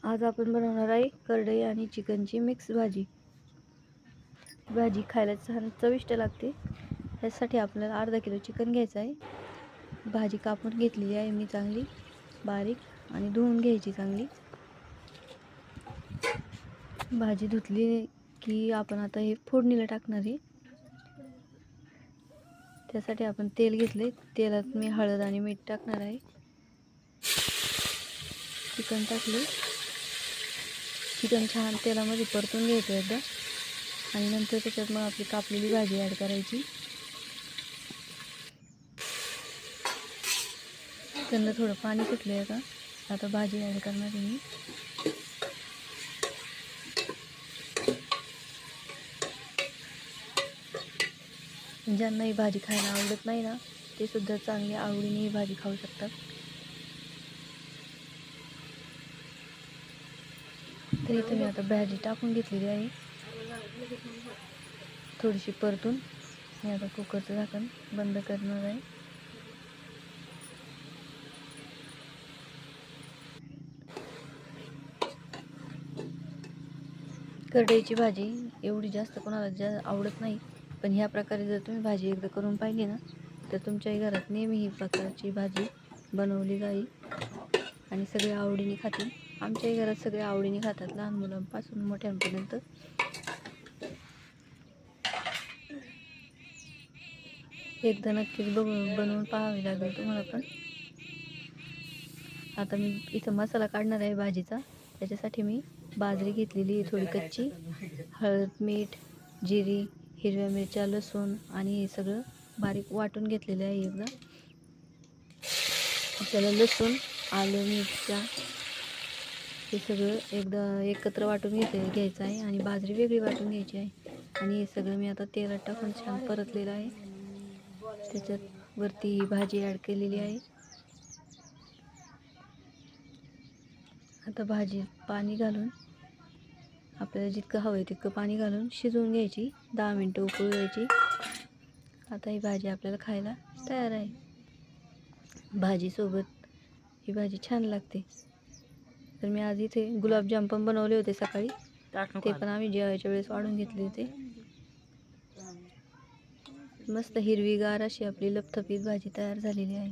आज आपण बनवणार आहे करडई आणि चिकनची मिक्स भाजी। भाजी खायला छान चविष्ट लागते। त्यासाठी आपल्याला अर्धा किलो चिकन घ्यायचं आहे। भाजी कापून घेतलेली आहे मी चांगली बारीक आणि धुवून घ्यायची चांगली। भाजी धुतली की आपण आता हे फोडणीला टाकणार आहे। त्यासाठी आपण तेल घेतले, तेलात मी हळद आणि मीठ टाकणार आहे। चिकन टाकले, चिकन छान तेलामध्ये परतून घ्यायचं एकदा आणि नंतर त्याच्यात मग आपली कापलेली भाजी ॲड करायची। चिकनला थोडं पाणी सुटले आता भाजी ॲड करणार आहे मी। ज्यांना ही भाजी खायला आवडत नाही ना, ते सुद्धा चांगली आवडीने ही भाजी खाऊ शकतात। तरी तुम्ही आता भाजी टाकून घेतलेली आहे, थोडीशी परतून मी आता कुकरचं झाकण बंद करणार आहे। करडईची भाजी एवढी जास्त कोणाला आवडत नाही, पण ह्या प्रकारे जर तुम्ही भाजी एकदा करून पाहिली ना, तर तुमच्याही घरात नेहमी ही प्रकारची भाजी बनवली जाईल आणि सगळे आवडीने खातील। आमच्याही घरात सगळे आवडीने खातात, लहान मुलांपासून मोठ्यांपर्यंत। एकदा नक्कीच बनवून पाहावी लागेल तुम्हाला पण। आता मी इथं मसाला काढणार आहे भाजीचा। त्याच्यासाठी मी बाजरी घेतलेली थोडी कच्ची, हळद मीठ जिरी हिरव्या मिरच्या लसूण आणि हे सगळं बारीक वाटून घेतलेलं आहे। एकदा आपल्याला लसूण आलं मिरच्या हे सगळं एकदा एकत्र वाटून घ्यायचं आहे आणि बाजरी वेगळी वाटून घ्यायची आहे। आणि हे सगळं मी आता तेलात टाकून छान परतलेलं आहे। त्याच्यात वरती ही भाजी ॲड केलेली आहे। आता भाजी पाणी घालून आपल्याला जितकं हवं आहे तितकं पाणी घालून शिजवून घ्यायची, 10 मिनटं उकळू द्यायची। आता ही भाजी आपल्याला खायला तयार आहे। भाजीसोबत ही भाजी छान लागते। तर मी आज इथे गुलाबजाम पण बनवले होते सकाळी, ते पण आम्ही जेवायच्या वेळेस वाढून घेतले होते। मस्त हिरवीगार अशी आपली लपथपीत भाजी तयार झालेली आहे।